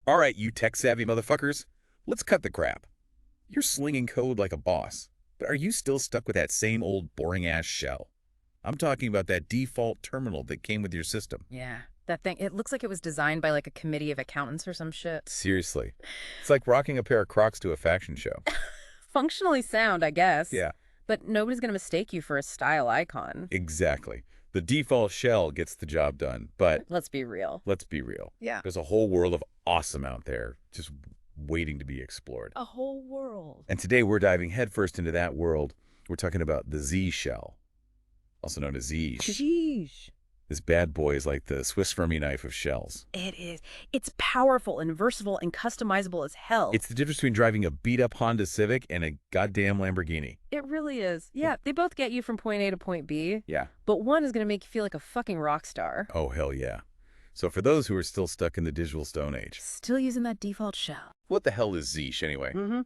All right, you tech-savvy motherfuckers, let's cut the crap. You're slinging code like a boss, but are you still stuck with that same old boring-ass shell? I'm talking about that default terminal that came with your system. Yeah. That thing, it looks like it was designed by like a committee of accountants or some shit. Seriously. It's like rocking a pair of Crocs to a fashion show. Functionally sound, I guess. Yeah, But nobody's going to mistake you for a style icon. exactly. The default shell gets the job done, but Let's be real. let's be real. Yeah. There's a whole world of awesome out there just waiting to be explored. A whole world. And today we're diving headfirst into that world. We're talking about the Z shell, also known as Zeesh. Sheesh. This bad boy is like the Swiss Army knife of shells. It is. It's powerful and versatile and customizable as hell. It's the difference between driving a beat-up Honda Civic and a goddamn Lamborghini. It really is. Yeah, they both get you from point A to point B, Yeah. but one is going to make you feel like a fucking rock star. Oh, hell yeah. So for those who are still stuck in the digital stone age, Still using that default shell. what the hell is Zeesh anyway? Mm-hmm.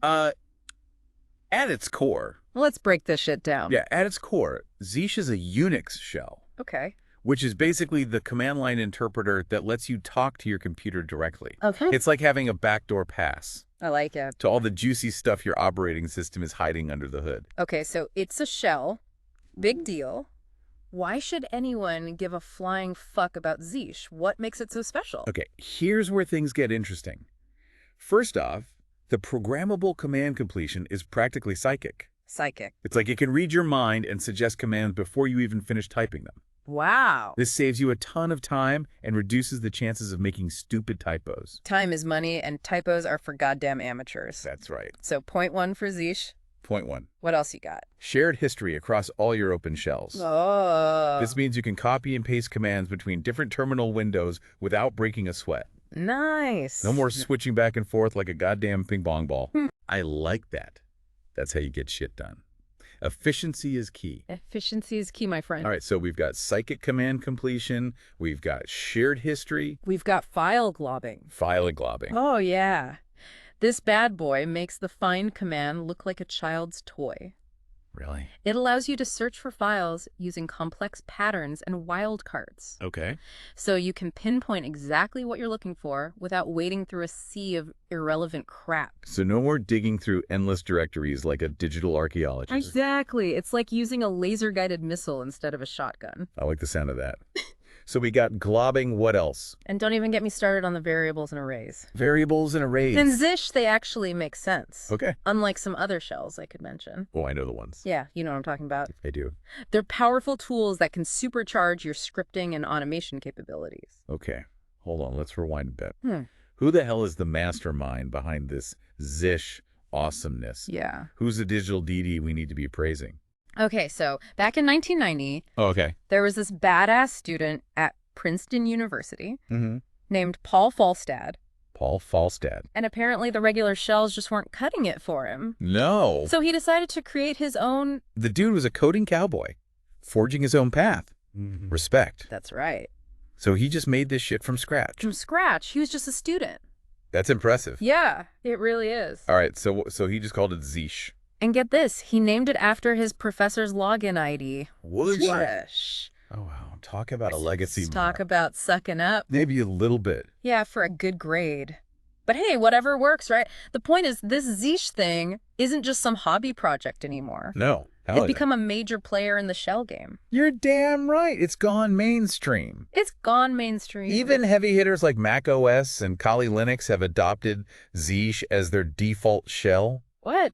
At its core, Let's break this shit down. at its core, Zeesh is a Unix shell, Okay. which is basically the command line interpreter that lets you talk to your computer directly. Okay. It's like having a backdoor pass I like it. to all the juicy stuff your operating system is hiding under the hood. Okay, so it's a shell. Big deal. Why should anyone give a flying fuck about Zeesh? What makes it so special? Okay, here's where things get interesting. First off, the programmable command completion is practically psychic. Psychic. It's like it can read your mind and suggest commands before you even finish typing them. Wow. This saves you a ton of time and reduces the chances of making stupid typos. Time is money, and typos are for goddamn amateurs. That's right. So point one for Zeesh. Point one. What else you got? Shared history across all your open shells. Oh. This means you can copy and paste commands between different terminal windows without breaking a sweat. Nice. No more switching back and forth like a goddamn ping pong ball. I like that. That's how you get shit done. Efficiency is key. Efficiency is key, my friend. All right, so we've got psychic command completion, we've got shared history, We've got file globbing. file globbing. Oh, yeah. This bad boy makes the find command look like a child's toy. Really? It allows you to search for files using complex patterns and wildcards. Okay. So you can pinpoint exactly what you're looking for without wading through a sea of irrelevant crap. So no more digging through endless directories like a digital archaeologist. Exactly. It's like using a laser-guided missile instead of a shotgun. I like the sound of that. So we got globbing, what else? And don't even get me started on the variables and arrays. Variables and arrays. In Zish, they actually make sense. Okay. Unlike some other shells I could mention. Oh, I know the ones. Yeah, you know what I'm talking about. I do. They're powerful tools that can supercharge your scripting and automation capabilities. Okay. Hold on, let's rewind a bit. Hmm. Who the hell is the mastermind behind this Zish awesomeness? Yeah. Who's the digital DD we need to be praising? Okay, so back in 1990, Oh, okay. there was this badass student at Princeton University Mm-hmm. named Paul Falstad. Paul Falstad. And apparently the regular shells just weren't cutting it for him. No. So he decided to create his own... The dude was a coding cowboy, forging his own path. Respect. That's right. So he just made this shit from scratch. From scratch. He was just a student. That's impressive. Yeah, it really is. All right, so he just called it Zeesh. And get this, he named it after his professor's login ID. Whoosh. Oh, wow. Talk about a legacy. Let's talk about sucking up. Maybe a little bit. Yeah, for a good grade. But hey, whatever works, right? The point is, this Zeesh thing isn't just some hobby project anymore. No. It's become a major player in the shell game. You're damn right. It's gone mainstream. It's gone mainstream. Even heavy hitters like Mac OS and Kali Linux have adopted Zeesh as their default shell. What?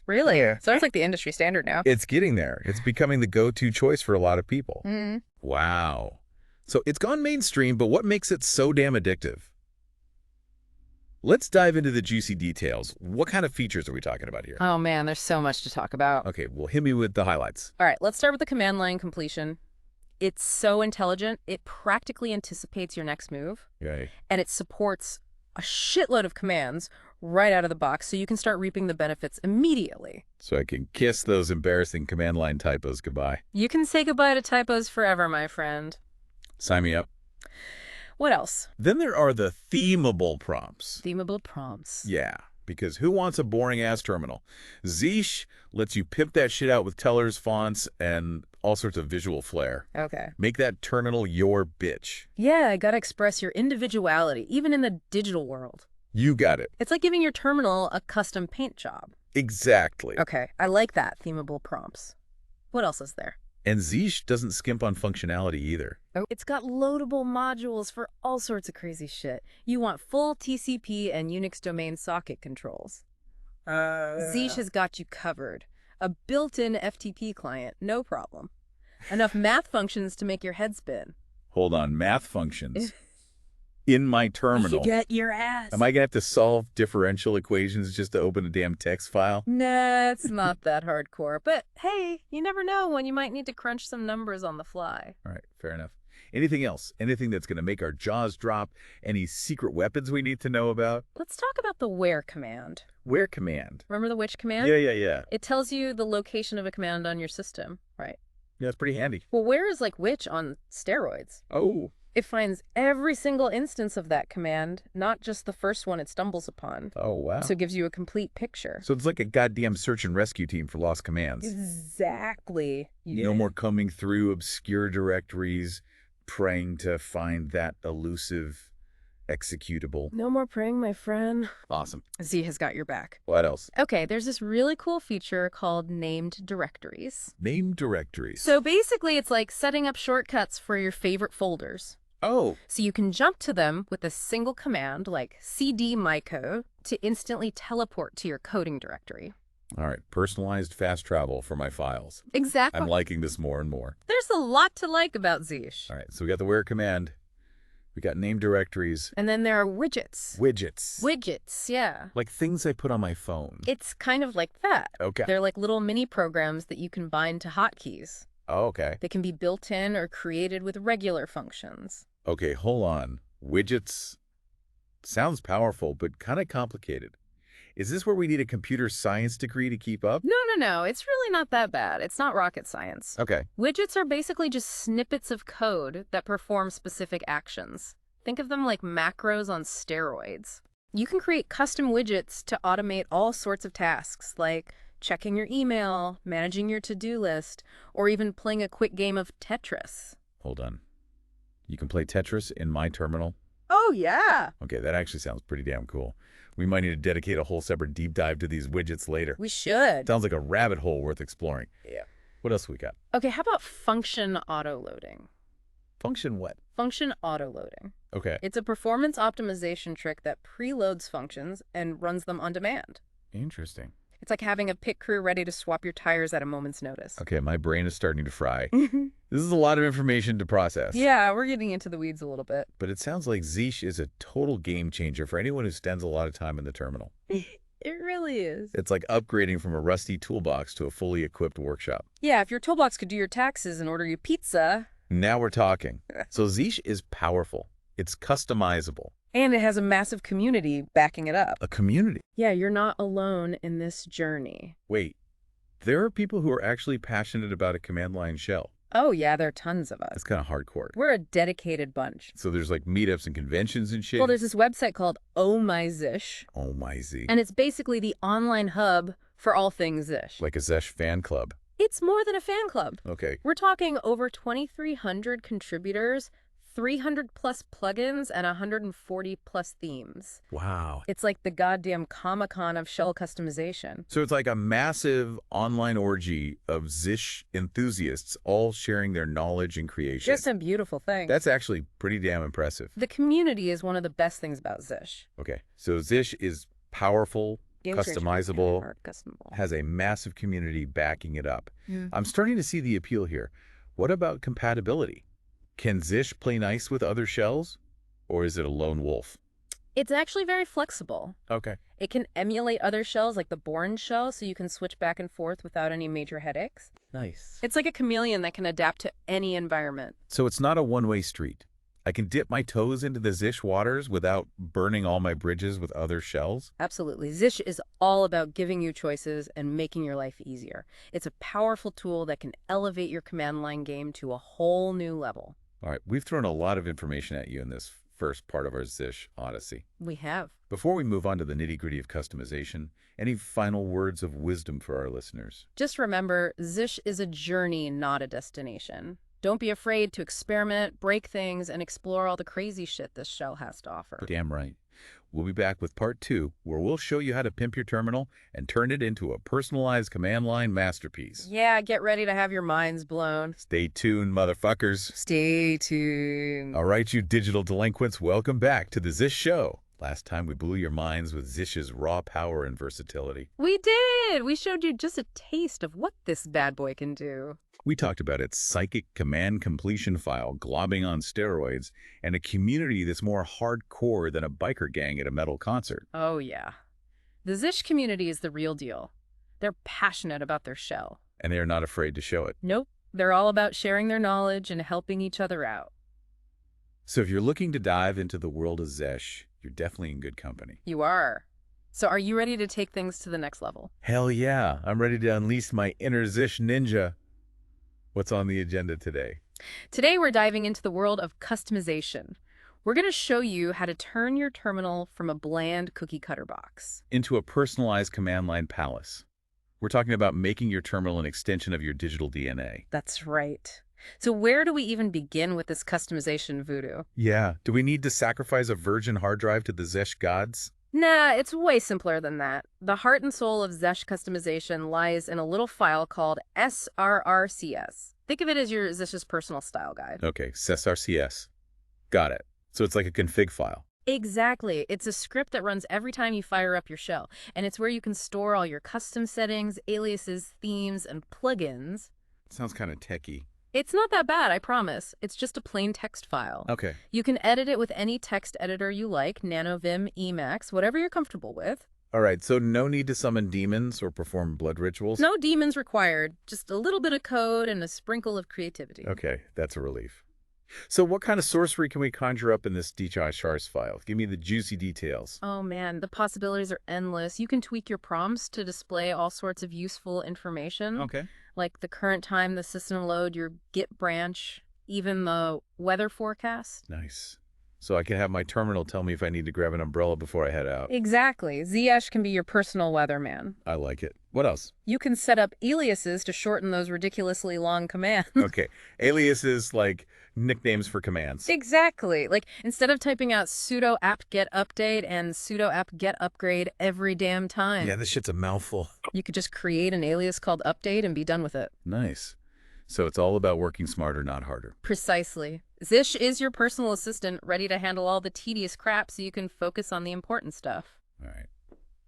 Really? Sounds like the industry standard now. It's getting there. It's becoming the go-to choice for a lot of people. Mm-hmm. Wow. So it's gone mainstream, but what makes it so damn addictive? Let's dive into the juicy details. What kind of features are we talking about here? Oh man, there's so much to talk about. Okay, well, hit me with the highlights. All right, let's start with the command line completion. It's so intelligent, it practically anticipates your next move. Okay. And it supports a shitload of commands right out of the box, so you can start reaping the benefits immediately. So I can kiss those embarrassing command line typos goodbye. You can say goodbye to typos forever, my friend. Sign me up. What else? Then there are the themable prompts. Themable prompts. Yeah, because who wants a boring-ass terminal? Zeesh lets you pimp that shit out with tellers, fonts, and all sorts of visual flair. Okay. Make that terminal your bitch. Yeah, I gotta express your individuality, even in the digital world. You got it. It's like giving your terminal a custom paint job. Exactly. Okay, I like that, themable prompts. What else is there? And Zeesh doesn't skimp on functionality either. Oh, it's got loadable modules for all sorts of crazy shit. You want full TCP and Unix domain socket controls. Zeesh has got you covered. A built-in FTP client, no problem. Enough math functions to make your head spin. Hold on, math functions. In my terminal. Get your ass. Am I going to have to solve differential equations just to open a damn text file? Nah, it's not that hardcore. But hey, you never know when you might need to crunch some numbers on the fly. All right, fair enough. Anything else? Anything that's going to make our jaws drop? Any secret weapons we need to know about? Let's talk about the where command. Where command? Remember the which command? Yeah. It tells you the location of a command on your system, right? Yeah, it's pretty handy. Well, where is like which on steroids? Oh. It finds every single instance of that command, not just the first one it stumbles upon. Oh, wow. So it gives you a complete picture. So it's like a goddamn search and rescue team for lost commands. Exactly. No more combing through obscure directories, praying to find that elusive executable. No more praying, my friend. Awesome. Z has got your back. What else? Okay, there's this really cool feature called named directories. Named directories. So basically, it's like setting up shortcuts for your favorite folders. Oh. So you can jump to them with a single command like cd mycode to instantly teleport to your coding directory. All right. Personalized fast travel for my files. Exactly. I'm liking this more and more. There's a lot to like about Zeesh. All right. So we got the where command. We got named directories. And then there are widgets. Widgets. Widgets, yeah. Like things I put on my phone. It's kind of like that. Okay. They're like little mini programs that you can bind to hotkeys. Oh, okay. They can be built in or created with regular functions. Okay, hold on. Widgets sounds powerful, but kind of complicated. Is this where we need a computer science degree to keep up? No. It's really not that bad. It's not rocket science. Okay. Widgets are basically just snippets of code that perform specific actions. Think of them like macros on steroids. You can create custom widgets to automate all sorts of tasks, like checking your email, managing your to-do list, or even playing a quick game of Tetris. Hold on. You can play Tetris in my terminal? Oh, yeah. Okay, that actually sounds pretty damn cool. We might need to dedicate a whole separate deep dive to these widgets later. We should. Sounds like a rabbit hole worth exploring. Yeah. What else we got? Okay, how about function autoloading? Function what? Function autoloading. Okay. It's a performance optimization trick that preloads functions and runs them on demand. Interesting. It's like having a pit crew ready to swap your tires at a moment's notice. Okay, my brain is starting to fry. This is a lot of information to process. Yeah, we're getting into the weeds a little bit. But it sounds like Zeesh is a total game changer for anyone who spends a lot of time in the terminal. It really is. It's like upgrading from a rusty toolbox to a fully equipped workshop. Yeah, if your toolbox could do your taxes and order you pizza. Now we're talking. So Zeesh is powerful. It's customizable. And it has a massive community backing it up. A community. Yeah, you're not alone in this journey. Wait, there are people who are actually passionate about a command line shell. Oh, yeah, there are tons of us. That's kind of hardcore. We're a dedicated bunch. So there's like meetups and conventions and shit? Well, there's this website called Oh My Zish. Oh my Z. And it's basically the online hub for all things Zish. Like a Zesh fan club. It's more than a fan club. Okay. We're talking over 2,300 contributors, 300 plus plugins, and 140 plus themes. Wow. It's like the goddamn Comic-Con of shell customization. So it's like a massive online orgy of Zish enthusiasts all sharing their knowledge and creation. Just a beautiful thing. That's actually pretty damn impressive. The community is one of the best things about Zish. Okay. So Zish is powerful, customizable, has a massive community backing it up. I'm starting to see the appeal here. What about compatibility? Can Zish play nice with other shells, or is it a lone wolf? It's actually very flexible. Okay. It can emulate other shells like the Bourne shell, so you can switch back and forth without any major headaches. Nice. It's like a chameleon that can adapt to any environment. So it's not a one-way street. I can dip my toes into the Zish waters without burning all my bridges with other shells? Absolutely. Zish is all about giving you choices and making your life easier. It's a powerful tool that can elevate your command line game to a whole new level. All right, we've thrown a lot of information at you in this first part of our Zish Odyssey. We have. Before we move on to the nitty-gritty of customization, any final words of wisdom for our listeners? Just remember, Zish is a journey, not a destination. Don't be afraid to experiment, break things, and explore all the crazy shit this shell has to offer. Damn right. We'll be back with part 2, where we'll show you how to pimp your terminal and turn it into a personalized command line masterpiece. Yeah, get ready to have your minds blown. Stay tuned, motherfuckers. Stay tuned. All right, you digital delinquents, welcome back to the Zish Show. Last time we blew your minds with Zish's raw power and versatility. We did! We showed you just a taste of what this bad boy can do. We talked about its psychic command completion file globbing on steroids and a community that's more hardcore than a biker gang at a metal concert. Oh, yeah. The Zish community is the real deal. They're passionate about their shell. And they are not afraid to show it. Nope. They're all about sharing their knowledge and helping each other out. So if you're looking to dive into the world of Zesh, you're definitely in good company. You are. So are you ready to take things to the next level? Hell yeah, I'm ready to unleash my inner Zish ninja. What's on the agenda today? Today we're diving into the world of customization. We're going to show you how to turn your terminal from a bland cookie cutter box Into a personalized command line palace. We're talking about making your terminal an extension of your digital DNA. That's right. So where do we even begin with this customization voodoo? Yeah, do we need to sacrifice a virgin hard drive to the Zesh gods? Nah, it's way simpler than that. The heart and soul of Zesh customization lies in a little file called SRRCS. Think of it as your Zesh's personal style guide. Okay, SRCS. Got it. So it's like a config file. Exactly. It's a script that runs every time you fire up your shell, and it's where you can store all your custom settings, aliases, themes, and plugins. Sounds kind of techy. It's not that bad, I promise. It's just a plain text file. Okay. You can edit it with any text editor you like, NanoVim, Emacs, whatever you're comfortable with. All right, so no need to summon demons or perform blood rituals? No demons required, just a little bit of code and a sprinkle of creativity. Okay, that's a relief. So what kind of sorcery can we conjure up in this DHISHARS file? Give me the juicy details. Oh man, the possibilities are endless. You can tweak your prompts to display all sorts of useful information. Okay. Like the current time the system load, your Git branch, even the weather forecast. Nice. So I can have my terminal tell me if I need to grab an umbrella before I head out. Exactly. Zsh can be your personal weatherman. I like it. What else? You can set up aliases to shorten those ridiculously long commands. Okay. Aliases like nicknames for commands. Exactly. Like instead of typing out sudo apt get update and sudo apt get upgrade every damn time, Yeah, this shit's a mouthful. you could just create an alias called update and be done with it. Nice. So it's all about working smarter, not harder. Precisely. Zish is your personal assistant, ready to handle all the tedious crap so you can focus on the important stuff. All right.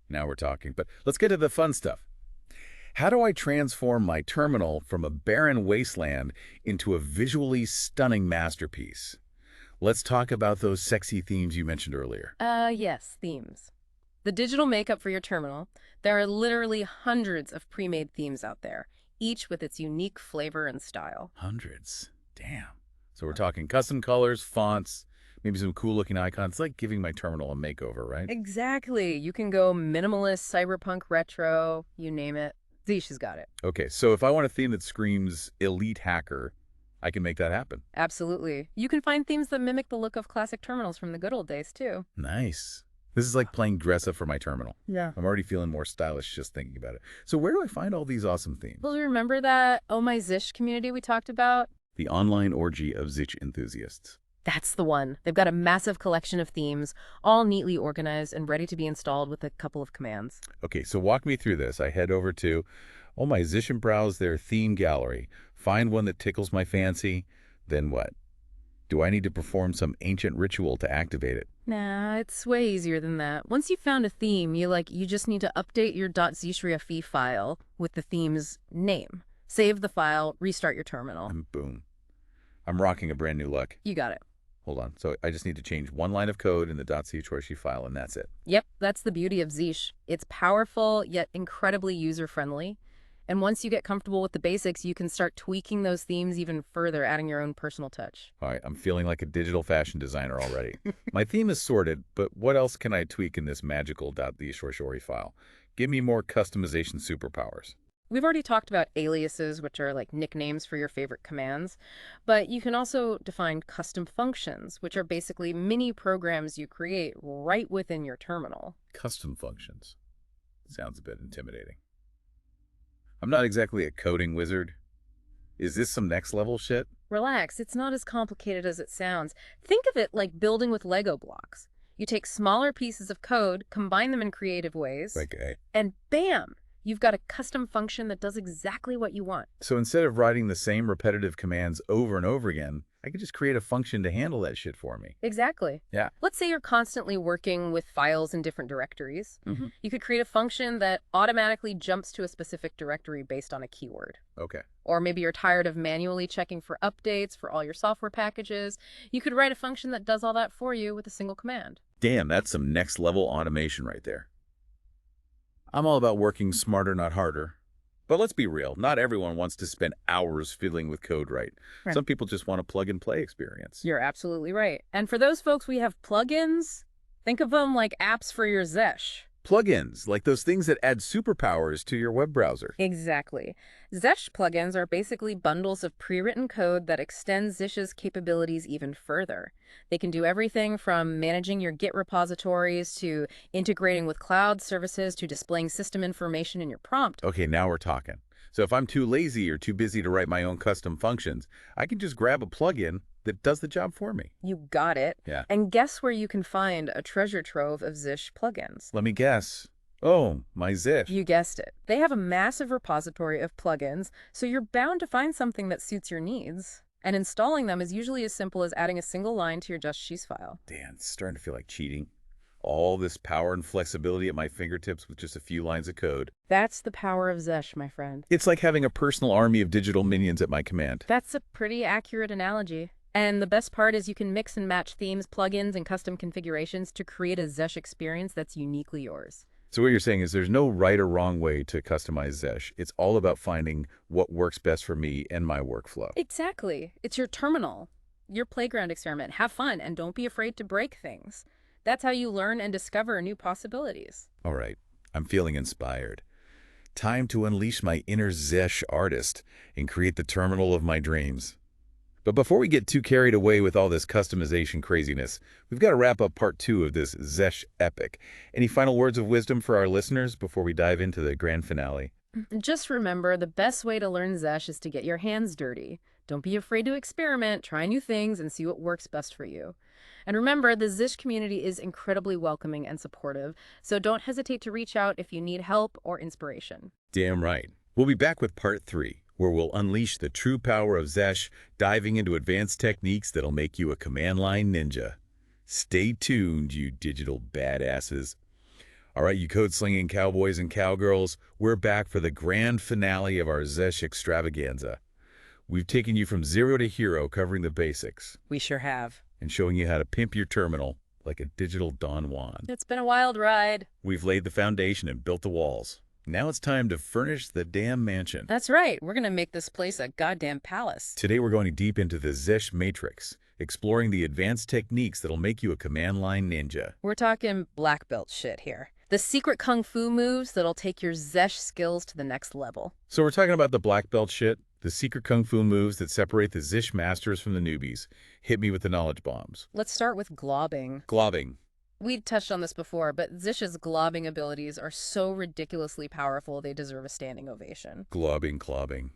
Now we're talking. But let's get to the fun stuff. How do I transform my terminal from a barren wasteland into a visually stunning masterpiece? Let's talk about those sexy themes you mentioned earlier. Yes, themes. The digital makeup for your terminal. There are literally hundreds of pre-made themes out there, each with its unique flavor and style. Hundreds. Damn. So we're talking custom colors, fonts, maybe some cool-looking icons. It's like giving my terminal a makeover, right? Exactly. You can go minimalist, cyberpunk, retro, you name it. Zish has got it. Okay, so if I want a theme that screams elite hacker, I can make that happen. Absolutely. You can find themes that mimic the look of classic terminals from the good old days, too. Nice. This is like playing dress up for my terminal. Yeah. I'm already feeling more stylish just thinking about it. So where do I find all these awesome themes? Well, remember that Oh My Zish community we talked about? The online orgy of Zich enthusiasts. That's the one. They've got a massive collection of themes, all neatly organized and ready to be installed with a couple of commands. Okay, so walk me through this. I head over to Oh My Zish and browse their theme gallery. Find one that tickles my fancy. Then what? Do I need to perform some ancient ritual to activate it? Nah, it's way easier than that. Once you've found a theme, you just need to update your .zshrefi file with the theme's name. Save the file, restart your terminal. And boom. I'm rocking a brand new look. You got it. Hold on. So I just need to change one line of code in the .zshrefi file, and that's it. Yep, that's the beauty of Zish. It's powerful, yet incredibly user-friendly. And once you get comfortable with the basics, you can start tweaking those themes even further, adding your own personal touch. All right, I'm feeling like a digital fashion designer already. My theme is sorted, but what else can I tweak in this magical .zshrefi file? Give me more customization superpowers. We've already talked about aliases, which are like nicknames for your favorite commands, but you can also define custom functions, which are basically mini programs you create right within your terminal. Custom functions. Sounds a bit intimidating. I'm not exactly a coding wizard. Is this some next level shit? Relax, it's not as complicated as it sounds. Think of it like building with Lego blocks. You take smaller pieces of code, combine them in creative ways, Okay. and bam! You've got a custom function that does exactly what you want. So instead of writing the same repetitive commands over and over again, I could just create a function to handle that shit for me. Exactly. Yeah. Let's say you're constantly working with files in different directories. Mm-hmm. You could create a function that automatically jumps to a specific directory based on a keyword. Okay. Or maybe you're tired of manually checking for updates for all your software packages. You could write a function that does all that for you with a single command. Damn, that's some next level automation right there. I'm all about working smarter, not harder. But let's be real, not everyone wants to spend hours fiddling with code right. Some people just want a plug-and-play experience. You're absolutely right. And for those folks, we have plugins. Think of them like apps for your Zesh. Plugins, like those things that add superpowers to your web browser. Exactly. Zesh plugins are basically bundles of pre-written code that extend Zesh's capabilities even further. They can do everything from managing your Git repositories to integrating with cloud services to displaying system information in your prompt. Okay, now we're talking. So if I'm too lazy or too busy to write my own custom functions, I can just grab a plugin that does the job for me. You got it. Yeah. And guess where you can find a treasure trove of Zesh plugins? Let me guess. Oh, my Zish. You guessed it. They have a massive repository of plugins, so you're bound to find something that suits your needs. And installing them is usually as simple as adding a single line to your Just Sheets file. Damn, it's starting to feel like cheating. All this power and flexibility at my fingertips with just a few lines of code. That's the power of Zesh, my friend. It's like having a personal army of digital minions at my command. That's a pretty accurate analogy. And the best part is you can mix and match themes, plugins, and custom configurations to create a Zesh experience that's uniquely yours. So what you're saying is there's no right or wrong way to customize Zesh. It's all about finding what works best for me and my workflow. Exactly. It's your terminal, your playground experiment. Have fun and don't be afraid to break things. That's how you learn and discover new possibilities. All right, I'm feeling inspired. Time to unleash my inner Zesh artist and create the terminal of my dreams. But before we get too carried away with all this customization craziness, we've got to wrap up part 2 of this Zesh epic. Any final words of wisdom for our listeners before we dive into the grand finale? Just remember, the best way to learn Zesh is to get your hands dirty. Don't be afraid to experiment, try new things, and see what works best for you. And remember, the Zesh community is incredibly welcoming and supportive, so don't hesitate to reach out if you need help or inspiration. Damn right. We'll be back with part 3, where we'll unleash the true power of Zesh, diving into advanced techniques that'll make you a command line ninja. Stay tuned, you digital badasses. All right, you code-slinging cowboys and cowgirls, we're back for the grand finale of our Zesh extravaganza. We've taken you from zero to hero, covering the basics. We sure have. And showing you how to pimp your terminal like a digital Don Juan. It's been a wild ride. We've laid the foundation and built the walls. Now it's time to furnish the damn mansion. That's right. We're going to make this place a goddamn palace. Today we're going deep into the Zesh matrix, exploring the advanced techniques that'll make you a command line ninja. We're talking black belt shit here. The secret kung fu moves that'll take your Zesh skills to the next level. So we're talking about the black belt shit, the secret kung fu moves that separate the Zesh masters from the newbies. Hit me with the knowledge bombs. Let's start with globbing. Globbing. We touched on this before, but Zesh's globbing abilities are so ridiculously powerful they deserve a standing ovation. Globbing, clobbing.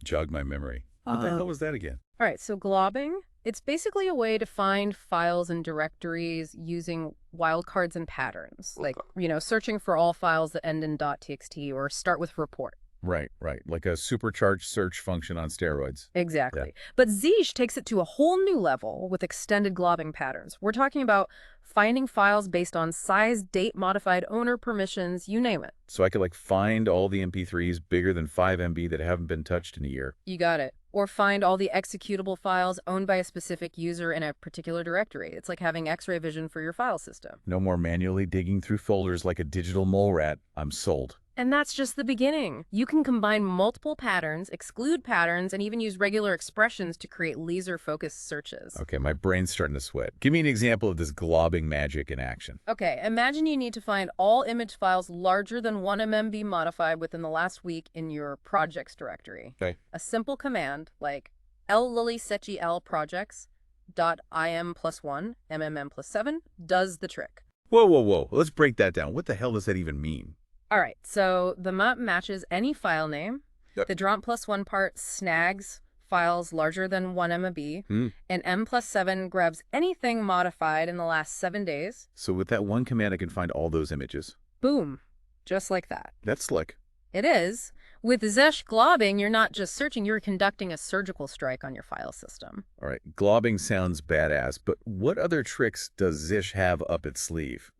Jog my memory. What the hell was that again? All right, so globbing, it's basically a way to find files and directories using wildcards and patterns, like, searching for all files that end in .txt or start with report. Right. Like a supercharged search function on steroids. Exactly. Yeah. But Zesh takes it to a whole new level with extended globbing patterns. We're talking about finding files based on size, date, modified owner, permissions, you name it. So I could find all the MP3s bigger than 5 MB that haven't been touched in a year. You got it. Or find all the executable files owned by a specific user in a particular directory. It's like having X-ray vision for your file system. No more manually digging through folders like a digital mole rat. I'm sold. And that's just the beginning. You can combine multiple patterns, exclude patterns, and even use regular expressions to create laser-focused searches. Okay, my brain's starting to sweat. Give me an example of this globbing magic in action. Okay, imagine you need to find all image files larger than 1 MB modified within the last week in your projects directory. Okay. A simple command like llisechi projects .im plus 1 mmm plus 7 does the trick. Whoa. Let's break that down. What the hell does that even mean? All right, so the map matches any file name. Yep. The DROMT plus 1 part snags files larger than 1 MB, Hmm. and M+7 grabs anything modified in the last 7 days. So with that one command, I can find all those images. Boom. Just like that. That's slick. It is. With Zesh globbing, you're not just searching, you're conducting a surgical strike on your file system. All right, globbing sounds badass, but what other tricks does Zish have up its sleeve?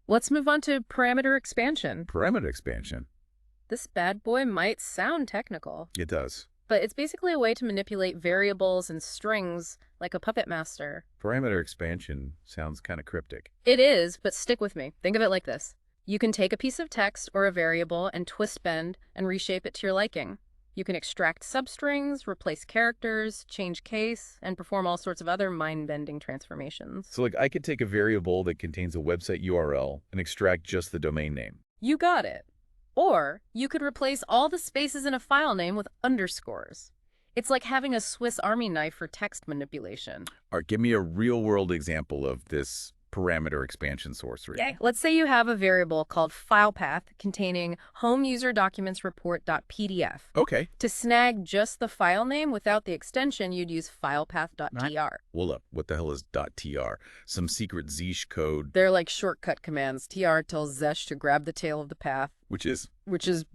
Let's move on to parameter expansion. Parameter expansion. This bad boy might sound technical, It does. but it's basically a way to manipulate variables and strings like a puppet master. Parameter expansion sounds kind of cryptic. It is, but stick with me. Think of it like this. You can take a piece of text or a variable and twist bend and reshape it to your liking. You can extract substrings, replace characters, change case, and perform all sorts of other mind-bending transformations. So like I could take a variable that contains a website URL and extract just the domain name. You got it. Or you could replace all the spaces in a file name with underscores. It's like having a Swiss Army knife for text manipulation. All right, give me a real-world example of this parameter expansion sorcery. Okay. Let's say you have a variable called filepath containing home-user-documents-report.pdf. Okay. To snag just the file name without the extension, you'd use filepath.tr. Well, look, what the hell is .tr? Some secret Zesh code, They're like shortcut commands. TR tells Zesh to grab the tail of the path, which is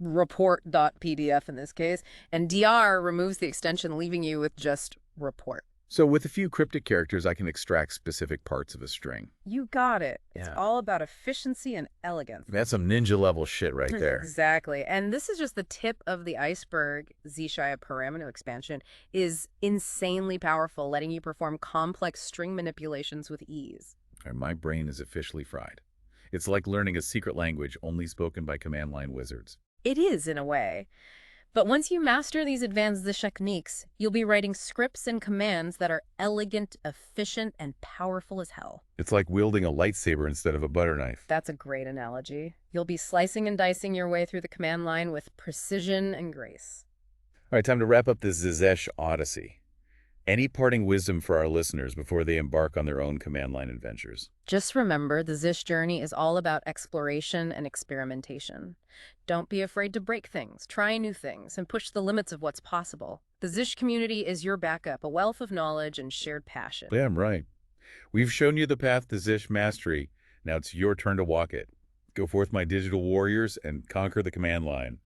report.pdf in this case, and DR removes the extension, leaving you with just report. so with a few cryptic characters, I can extract specific parts of a string. You got it. It's Yeah. all about efficiency and elegance. That's some ninja level shit right there. Exactly. And this is just the tip of the iceberg. Zshaya parameter expansion is insanely powerful, letting you perform complex string manipulations with ease. All right, my brain is officially fried. It's like learning a secret language only spoken by command line wizards. It is, in a way. But once you master these advanced Zish techniques, you'll be writing scripts and commands that are elegant, efficient, and powerful as hell. It's like wielding a lightsaber instead of a butter knife. That's a great analogy. You'll be slicing and dicing your way through the command line with precision and grace. All right, time to wrap up this Zesh Odyssey. Any parting wisdom for our listeners before they embark on their own command line adventures? Just remember, the Zish journey is all about exploration and experimentation. Don't be afraid to break things, try new things, and push the limits of what's possible. The Zish community is your backup, a wealth of knowledge and shared passion. Yeah, I'm right. We've shown you the path to Zish mastery. Now it's your turn to walk it. Go forth, my digital warriors, and conquer the command line.